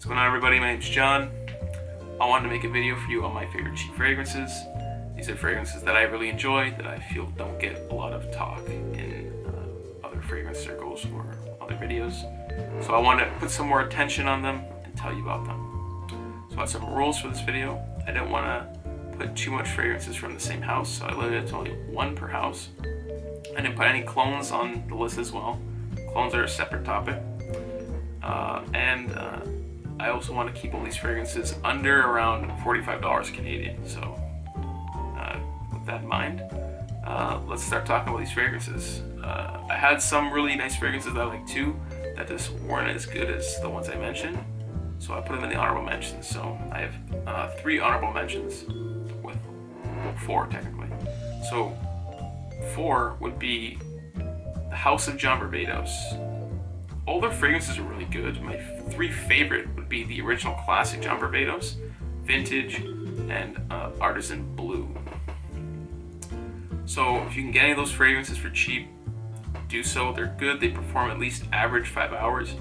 What's going on, everybody? My name's John. I wanted to make a video for you on my favorite cheap fragrances. These are fragrances that I really enjoy, that I feel don't get a lot of talk in other fragrance circles or other videos. So I wanted to put some more attention on them and tell you about them. So I have some rules for this video. I didn't want to put too much fragrances from the same house, so I limited it to only one per house. I didn't put any clones on the list as well. Clones are a separate topic. I also want to keep all these fragrances under around $45 Canadian. So with that in mind, let's start talking about these fragrances. I had some really nice fragrances that I like too, that just weren't as good as the ones I mentioned. So I put them in the honorable mentions. So I have 3 honorable mentions, with 4 technically. So 4 would be the House of John Barbados. All their fragrances are really good. My 3 favorite would be the original classic John Barbados, Vintage, and Artisan Blue. So if you can get any of those fragrances for cheap, do so. They're good. They perform at least average 5 hours,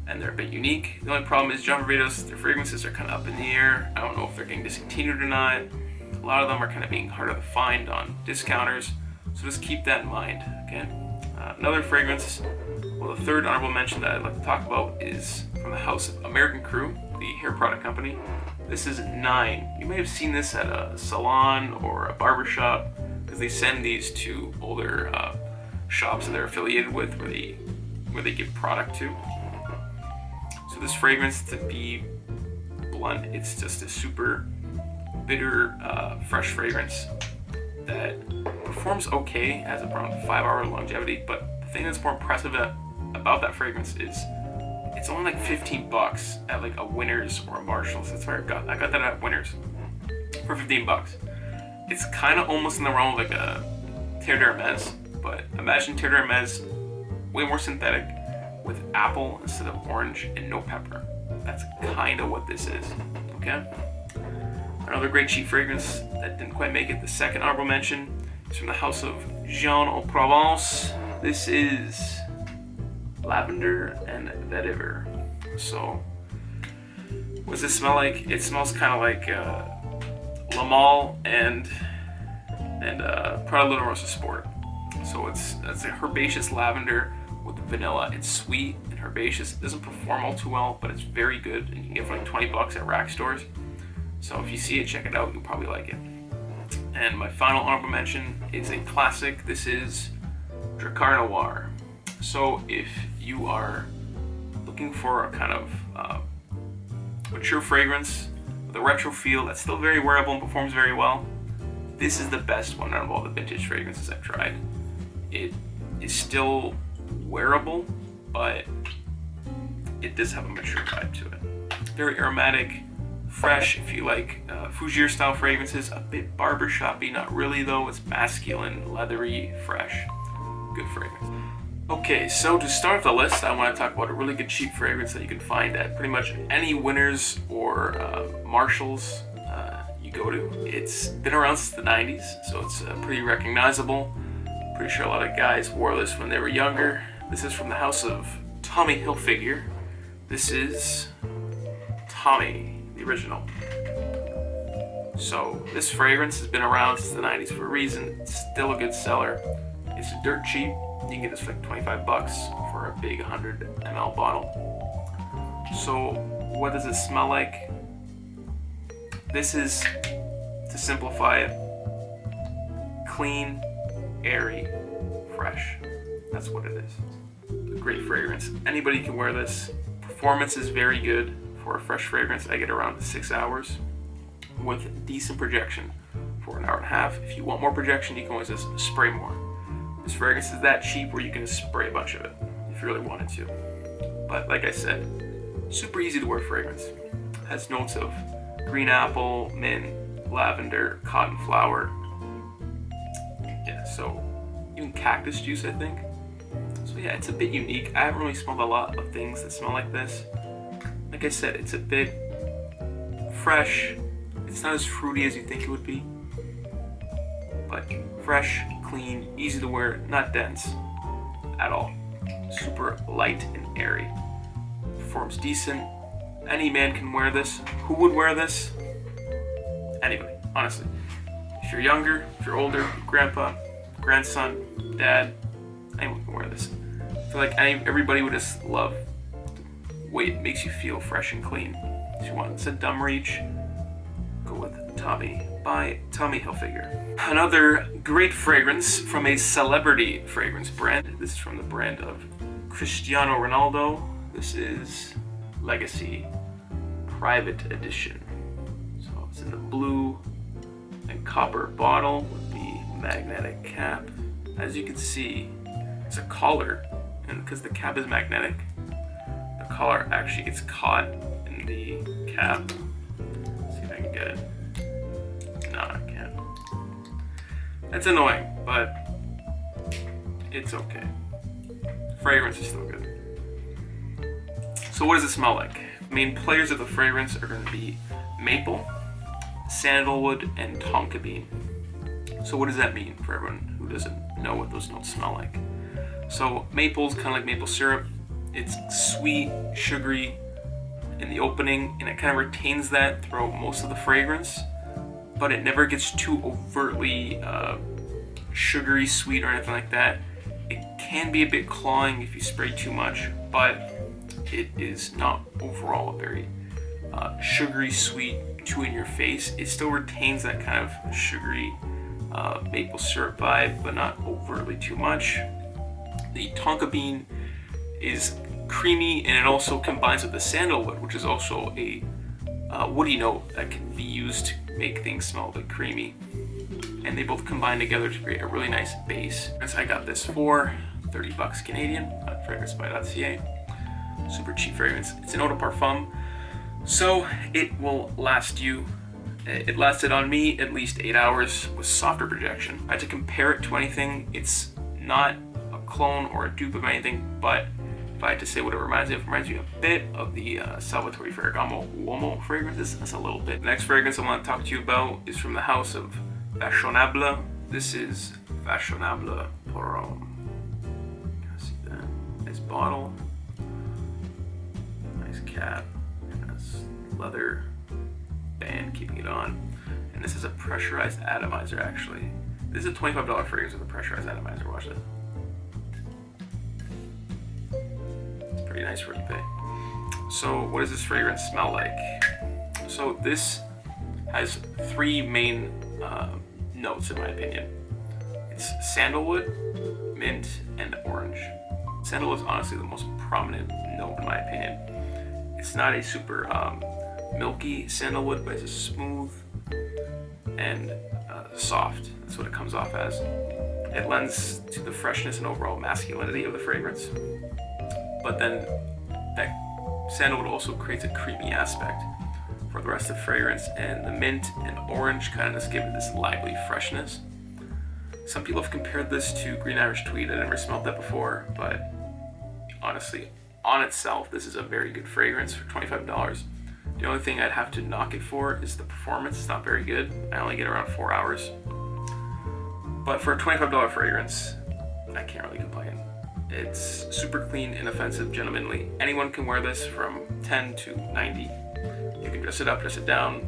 and they're a bit unique. The only problem is John Barbados, their fragrances are kind of up in the air. I don't know if they're getting discontinued or not. A lot of them are kind of being harder to find on discounters, so just keep that in mind, okay? Another fragrance, well, the 3rd honorable mention that I'd like to talk about is from the House of American Crew, the hair product company. This is 9. You may have seen this at a salon or a barber shop, because they send these to older shops that they're affiliated with, where they give product to. So this fragrance, to be blunt, it's just a super bitter, fresh fragrance that performs okay, has around 5-hour longevity, but the thing that's more impressive about that fragrance is it's only like $15 at like a Winners or a Marshalls. That's where I got that at Winners for $15. It's kind of almost in the realm of like a Terre d'Hermès, but imagine Terre d'Hermès way more synthetic with apple instead of orange and no pepper. That's kind of what this is, okay? Another great cheap fragrance that didn't quite make it, the 2nd honorable mention, is from the House of Jean en Provence. This is Lavender and Vetiver. So, what does this smell like? It smells kind of like La Male and Prada Luna Rosa Sport. So it's a herbaceous lavender with vanilla. It's sweet and herbaceous. It doesn't perform all too well, but it's very good, and you can get it for like $20 at rack stores. So if you see it, check it out. You'll probably like it. And my final honorable mention is a classic. This is Drakkar Noir. So if you are looking for a kind of mature fragrance with a retro feel that's still very wearable and performs very well, this is the best one out of all the vintage fragrances I've tried. It is still wearable, but it does have a mature vibe to it. Very aromatic, fresh. If you like Fougere style fragrances, a bit barbershoppy, not really though. It's masculine, leathery, fresh. Good fragrance. Okay, so to start the list, I want to talk about a really good cheap fragrance that you can find at pretty much any Winners or Marshalls you go to. It's been around since the 90s, so it's pretty recognizable. Pretty sure a lot of guys wore this when they were younger. This is from the House of Tommy Hilfiger. This is Tommy, the original. So this fragrance has been around since the 90s for a reason. It's still a good seller. It's dirt cheap. You can get this for like $25 for a big 100 ml bottle. So what does it smell like? This is, to simplify it, clean, airy, fresh. That's what it is. A great fragrance. Anybody can wear this. Performance is very good for a fresh fragrance. I get around 6 hours with decent projection for an hour and a half. If you want more projection, you can always just spray more. This fragrance is that cheap where you can just spray a bunch of it if you really wanted to. But like I said, super easy to wear fragrance. Has notes of green apple, mint, lavender, cotton flower. Yeah, so even cactus juice, I think. So yeah, it's a bit unique. I haven't really smelled a lot of things that smell like this. Like I said, it's a bit fresh. It's not as fruity as you think it would be, but fresh, clean, easy to wear, not dense at all. Super light and airy. Performs decent, Any man can wear this. Who would wear this? Anybody, honestly. If you're younger, if you're older, grandpa, grandson, dad, anyone can wear this. I feel like everybody would just love the way it makes you feel fresh and clean. If you want, it's a dumb reach, go with Tommy by Tommy Hilfiger. Another great fragrance from a celebrity fragrance brand. This is from the brand of Cristiano Ronaldo. This is Legacy Private Edition. So it's in the blue and copper bottle with the magnetic cap. As you can see, it's a collar, and because the cap is magnetic, the collar actually gets caught in the cap. Let's see if I can get it. No, I can't. That's annoying, but it's okay. Fragrance is still good. So what does it smell like? Main players of the fragrance are going to be maple, sandalwood, and tonka bean. So what does that mean for everyone who doesn't know what those notes smell like? So maple's kind of like maple syrup. It's sweet, sugary in the opening, and it kind of retains that throughout most of the fragrance, but it never gets too overtly sugary sweet or anything like that. It can be a bit cloying if you spray too much, but it is not overall a very sugary sweet, too in your face. It still retains that kind of sugary maple syrup vibe, but not overtly too much. The tonka bean is creamy, and it also combines with the sandalwood, which is also a woody note that can be used to make things smell a bit creamy. And they both combine together to create a really nice base. I got this for 30 bucks Canadian at fragrancepie.ca. Super cheap fragrance. It's an eau de parfum, so it will last you. It lasted on me at least 8 hours with softer projection. I had to compare it to anything. It's not a clone or a dupe of anything, but if I had to say what it reminds me of, a bit of the Salvatore Ferragamo Uomo fragrances. That's a little bit. The next fragrance I want to talk to you about is from the house of Fashionable. This is Fashionable Pour Homme. See that? Nice bottle. Nice cap. And this leather band keeping it on. And this is a pressurized atomizer, actually. This is a $25 fragrance with a pressurized atomizer. Watch this. It's pretty nice for what you pay. So what does this fragrance smell like? So this has three main notes in my opinion. It's sandalwood, mint, and orange. Sandalwood is honestly the most prominent note in my opinion. It's not a super milky sandalwood, but it's a smooth and soft. That's what it comes off as. It lends to the freshness and overall masculinity of the fragrance. But then that sandalwood also creates a creamy aspect for the rest of the fragrance, and the mint and orange kind of just give it this lively freshness. Some people have compared this to Green Irish Tweed. I never smelled that before, but honestly, on itself, this is a very good fragrance for $25. The only thing I'd have to knock it for is the performance. It's not very good. I only get around 4 hours. But for a $25 fragrance, I can't really complain. It's super clean, inoffensive, gentlemanly. Anyone can wear this from 10 to 90. You can dress it up, dress it down.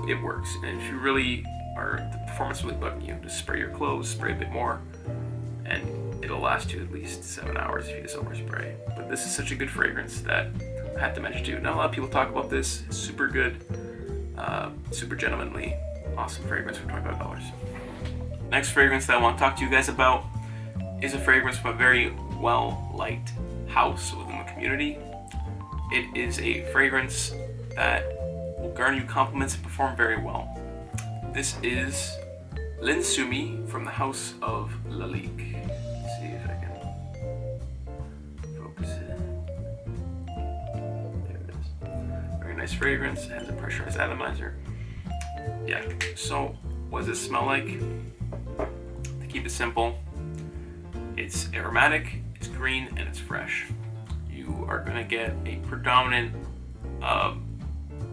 It works. And if you really are, the performance really bugging you, just spray your clothes, spray a bit more, and it'll last you at least 7 hours if you just overspray. But this is such a good fragrance that I had to mention too. Not a lot of people talk about this. It's super good, super gentlemanly, awesome fragrance for $25. Next fragrance that I want to talk to you guys about is a fragrance from a very well-liked house within the community. It is a fragrance that will garner you compliments and perform very well. This is Linsumi from the house of Lalique. Let's see if I can focus it. There it is. Very nice fragrance. It has a pressurized atomizer. Yeah, so what does it smell like? To keep it simple, it's aromatic, it's green, and it's fresh. You are going to get a predominant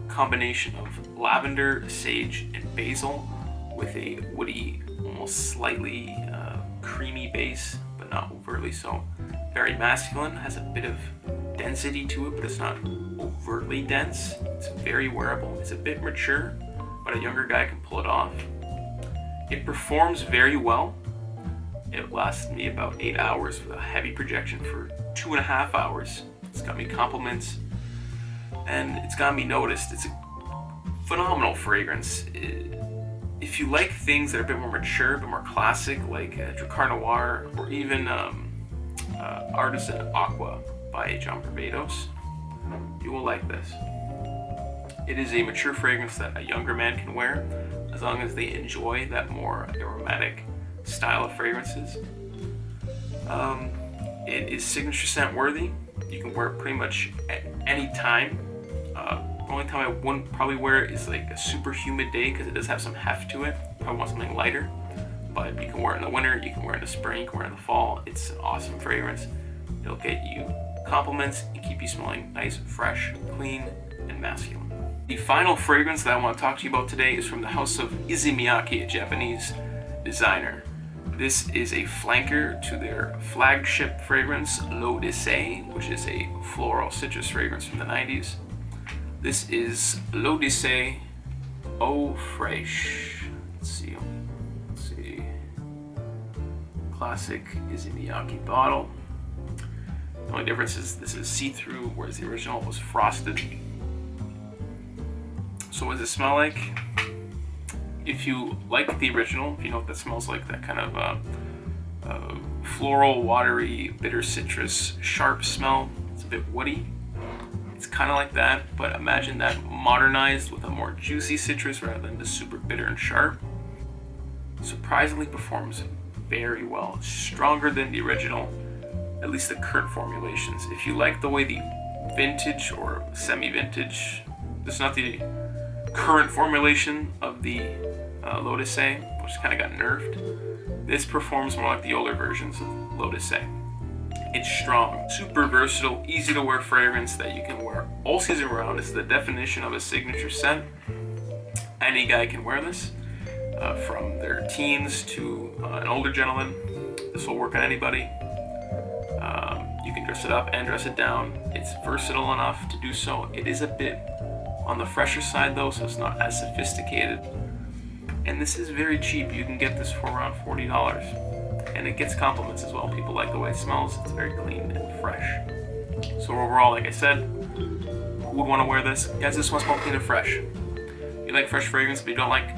combination of lavender, sage, and basil with a woody, almost slightly creamy base, but not overtly so. Very masculine, has a bit of density to it, but it's not overtly dense. It's very wearable. It's a bit mature, but a younger guy can pull it off. It performs very well. It lasted me about 8 hours with a heavy projection for 2.5 hours. It's got me compliments, and it's got me noticed. It's a phenomenal fragrance. If you like things that are a bit more mature, a bit more classic, like Drakkar Noir, or even Artisan Aqua by John Varvatos, you will like this. It is a mature fragrance that a younger man can wear, as long as they enjoy that more aromatic style of fragrances. It is signature scent worthy. You can wear it pretty much at any time. The only time I wouldn't probably wear it is like a super humid day, because it does have some heft to it. Probably want something lighter, but you can wear it in the winter, you can wear it in the spring, you can wear it in the fall. It's an awesome fragrance. It'll get you compliments and keep you smelling nice, fresh, clean, and masculine. The final fragrance that I want to talk to you about today is from the house of Issey Miyake, a Japanese designer. This is a flanker to their flagship fragrance, L'Odyssée, which is a floral citrus fragrance from the 90s. This is L'Odyssée Eau Fraîche. Let's see. Classic Issey Miyake bottle. The only difference is this is see-through, whereas the original was frosted. So what does it smell like? If you like the original, if you know what that smells like, that kind of floral, watery, bitter citrus, sharp smell. It's a bit woody. It's kind of like that, but imagine that modernized with a more juicy citrus rather than the super bitter and sharp. Surprisingly performs very well. It's stronger than the original, at least the current formulations. If you like the way the vintage or semi-vintage, this is not the current formulation of the L'Odyssée, which kind of got nerfed. This performs more like the older versions of L'Odyssée. It's strong, super versatile, easy to wear fragrance that you can wear all season round. It's the definition of a signature scent. Any guy can wear this, from their teens to an older gentleman. This will work on anybody. You can dress it up and dress it down. It's versatile enough to do so. It is a bit on the fresher side though, so it's not as sophisticated. And this is very cheap. You can get this for around $40. And it gets compliments as well. People like the way it smells. It's very clean and fresh. So overall, like I said, who would want to wear this? Guys, this one smells clean and fresh. You like fresh fragrance, but you don't like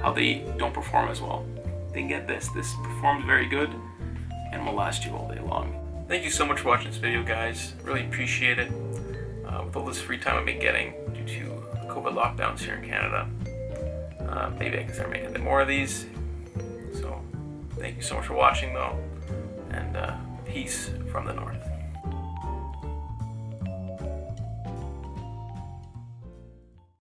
how they don't perform as well, then get this. This performs very good and will last you all day long. Thank you so much for watching this video, guys. Really appreciate it. With all this free time I've been getting due to COVID lockdowns here in Canada, maybe I can start making a bit more of these. So thank you so much for watching though, and peace from the north.